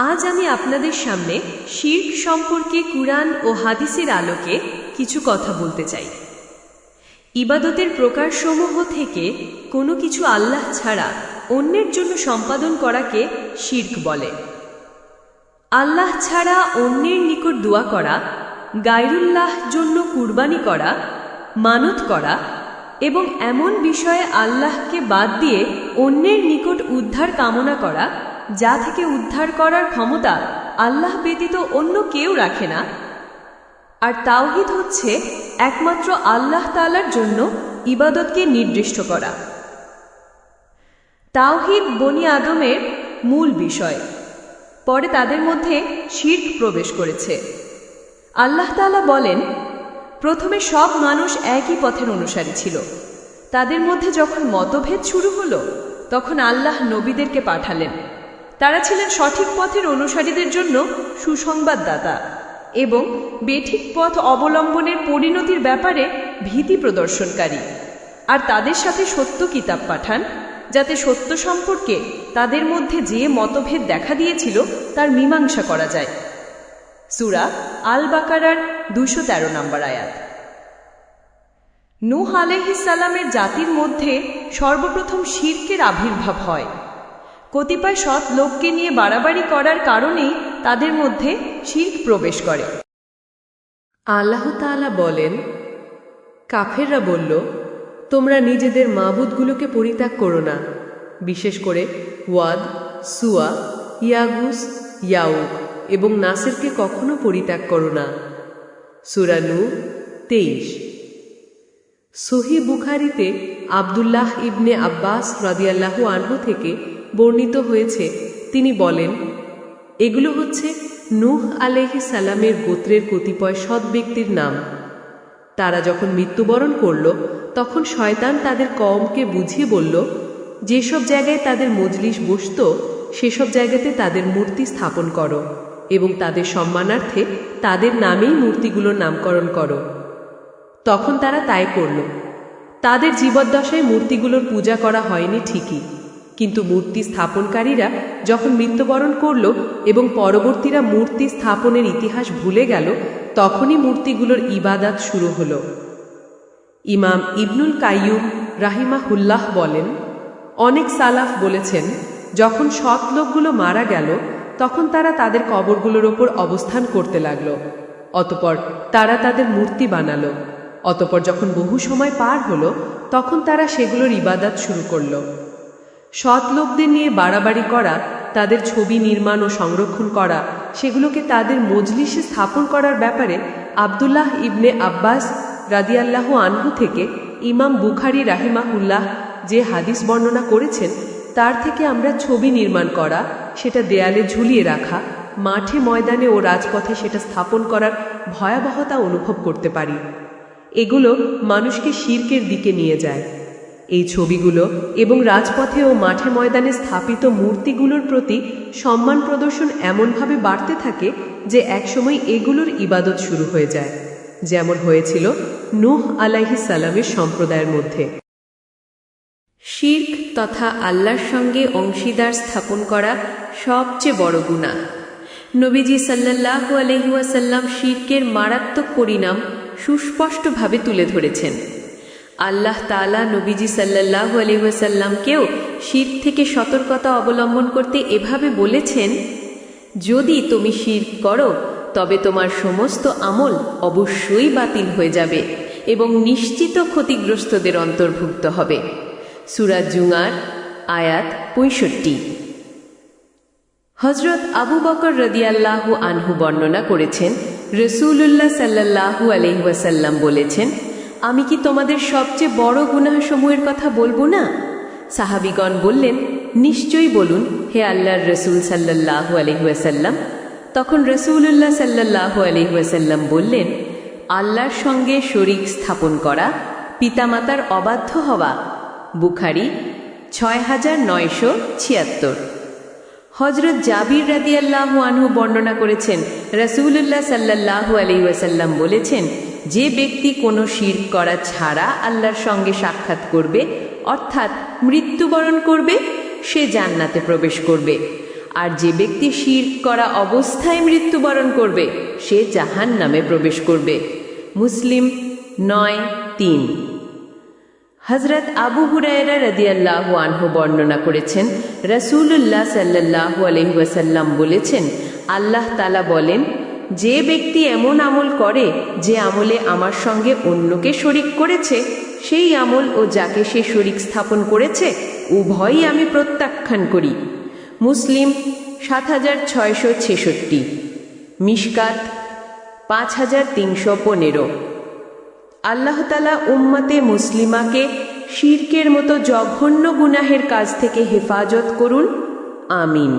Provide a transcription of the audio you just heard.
আজ আমি আপনাদের সামনে শিরক সম্পর্কে কুরআন ও হাদিসের আলোকে কিছু কথা বলতে চাই। ইবাদতের প্রকারসমূহ থেকে কোনো কিছু আল্লাহ ছাড়া অন্যের জন্য সম্পাদন করাকে শিরক বলে। আল্লাহ ছাড়া অন্যের নিকট দোয়া করা, গায়রুল্লাহ জন্য কুরবানি করা, মানত করা এবং এমন বিষয়ে আল্লাহকে বাদ দিয়ে অন্যের নিকট উদ্ধার কামনা করা যা থেকে উদ্ধার করার ক্ষমতা আল্লাহ ব্যতীত অন্য কেউ রাখে না। আর তাওহীদ হচ্ছে একমাত্র আল্লাহ তাআলার জন্য ইবাদতকে নির্দিষ্ট করা। তাওহীদ বনি আদমের মূল বিষয়, পরে তাদের মধ্যে শিরক প্রবেশ করেছে। আল্লাহ তাআলা বলেন, প্রথমে সব মানুষ একই পথের অনুসারী ছিল। তাদের মধ্যে যখন মতভেদ শুরু হলো তখন আল্লাহ নবীদেরকে পাঠালেন। তারা ছিলেন সঠিক পথের অনুসারীদের জন্য সুসংবাদদাতা এবং বেঠিক পথ অবলম্বনের পরিণতির ব্যাপারে ভীতি প্রদর্শনকারী। আর তাদের সাথে সত্য কিতাব পাঠান, যাতে সত্য সম্পর্কে তাদের মধ্যে যে মতভেদ দেখা দিয়েছিল তার মীমাংসা করা যায়। সূরা আল বাকারার 213 নম্বর আয়াত। নূহ আলাইহিস সালামের জাতির মধ্যে সর্বপ্রথম শিরকের আবির্ভাব হয়। কতিপয় সৎ লোককে নিয়ে বাড়াবাড়ি করার কারণেই তাদের মধ্যে শিরক প্রবেশ করে। আল্লাহ তাআলা বলেন, কাফেররা বলল, তোমরা নিজেদের মাবুদগুলোকে পরিত্যাগ করো না, বিশেষ করে ওয়াদ, সুয়া, ইয়াগুস, ইয়াউক এবং নাসেরকে কখনো পরিত্যাগ করো না। সূরা নূহ 23। সহিহ বুখারীতে আব্দুল্লাহ ইবনে আব্বাস রাদিয়াল্লাহু আনহু থেকে বর্ণিত হয়েছে, তিনি বলেন, এগুলো হচ্ছে নূহ আলাইহিস সালামের গোত্রের কতিপয় সৎ ব্যক্তির নাম। তারা যখন মৃত্যুবরণ করল তখন শয়তান তাদের কওমকে বুঝিয়ে বলল, যেসব জায়গায় তাদের মজলিস বসত সেসব জায়গাতে তাদের মূর্তি স্থাপন করো এবং তাদের সম্মানার্থে তাদের নামেই মূর্তিগুলোর নামকরণ করো। তখন তারা তাই করল। তাদের জীবদ্দশায় মূর্তিগুলোর পূজা করা হয়নি ঠিকই, কিন্তু মূর্তি স্থাপনকারীরা যখন মৃত্যুবরণ করল এবং পরবর্তীরা মূর্তি স্থাপনের ইতিহাস ভুলে গেল, তখনই মূর্তিগুলোর ইবাদাত শুরু হল। ইমাম ইবনুল কাইয়ুম রাহিমাহুল্লাহ বলেন, অনেক সালাফ বলেছেন, যখন সৎ লোকগুলো মারা গেল তখন তারা তাদের কবরগুলোর ওপর অবস্থান করতে লাগলো। অতঃপর তারা তাদের মূর্তি বানালো। অতঃপর যখন বহু সময় পার হলো তখন তারা সেগুলোর ইবাদাত শুরু করল। সৎ লোকদের নিয়ে বাড়াবাড়ি করা, তাদের ছবি নির্মাণ ও সংরক্ষণ করা, সেগুলোকে তাদের মজলিসে স্থাপন করার ব্যাপারে আব্দুল্লাহ ইবনে আব্বাস রাদিয়াল্লাহু আনহু থেকে ইমাম বুখারী রাহিমাহুল্লাহ যে হাদিস বর্ণনা করেছেন, তার থেকে আমরা ছবি নির্মাণ করা, সেটা দেয়ালে ঝুলিয়ে রাখা, মাঠে ময়দানে ও রাজপথে সেটা স্থাপন করার ভয়াবহতা অনুভব করতে পারি। এগুলো মানুষকে শিরকের দিকে নিয়ে যায়। এই ছবিগুলো এবং রাজপথে ও মাঠে ময়দানে স্থাপিত মূর্তিগুলোর প্রতি সম্মান প্রদর্শন এমনভাবে বাড়তে থাকে যে একসময় এগুলোর ইবাদত শুরু হয়ে যায়, যেমন হয়েছিল নূহ আলাইহিস সালামের সম্প্রদায়ের মধ্যে। শিরক তথা আল্লাহর সঙ্গে অংশীদার স্থাপন করা সবচেয়ে বড় গুনাহ। নবীজি সাল্লাল্লাহু আলাইহি ওয়াসাল্লাম শিরকের মারাত্মক পরিণাম সুস্পষ্টভাবে তুলে ধরেছেন। আল্লাহ তাআলা নবীজি সাল্লাল্লাহু আলাইহি ওয়াসাল্লামকেও শিরক থেকে সতর্কতা অবলম্বন করতে এভাবে বলেছেন, যদি তুমি শিরক করো তবে তোমার সমস্ত আমল অবশ্যই বাতিল হয়ে যাবে এবং নিশ্চিত ক্ষতিগ্রস্তদের অন্তর্ভুক্ত হবে। সূরা জুমার আয়াত 65। হযরত আবু বকর রাদিয়াল্লাহু আনহু বর্ণনা করেছেন, রাসূলুল্লাহ সাল্লাল্লাহু আলাইহি ওয়াসাল্লাম বলেছেন, আমি কি তোমাদের সবচেয়ে বড় গুনাহসমূহের কথা বলবো না? সাহাবীগণ বললেন, নিশ্চয়ই বলুন হে আল্লাহর রাসূল সাল্লাল্লাহু আলাইহি ওয়াসাল্লাম। তখন রাসূলুল্লাহ সাল্লাল্লাহু আলাইহি ওয়াসাল্লাম বললেন, আল্লাহর সঙ্গে শরীক স্থাপন করা, পিতামাতার অবাধ্য হওয়া। বুখারী 6976। হযরত জাবির রাদিয়াল্লাহু আনহু বর্ণনা করেছেন, রাসূলুল্লাহ সাল্লাল্লাহু আলাইহি ওয়াসাল্লাম বলেছেন, যে ব্যক্তি কোনো শিরক করা ছাড়া আল্লাহর সঙ্গে সাক্ষাৎ করবে অর্থাৎ মৃত্যুবরণ করবে, সে জান্নাতে প্রবেশ করবে। আর যে ব্যক্তি শিরক করা অবস্থায় মৃত্যুবরণ করবে সে জাহান্নামে প্রবেশ করবে। মুসলিম 9:3। হযরত আবু হুরায়রা রাদিয়াল্লাহু আনহু বর্ণনা করেছেন, রাসূলুল্লাহ সাল্লাল্লাহু আলাইহি ওয়াসাল্লাম বলেছেন, আল্লাহ তাআলা বলেন, যে ব্যক্তি এমন আমল করে যে আমলে আমার সঙ্গে অন্যকে শরিক করেছে, সেই আমল ও যাকে সে শরিক স্থাপন করেছে উভয়ই আমি প্রত্যাখ্যান করি। মুসলিম 7666। মিশকাত 5315। আল্লাহ তাআলা উম্মতে মুসলিমাকে শিরকের মতো জঘন্য গুনাহের কাজ থেকে হেফাজত করুন। আমিন।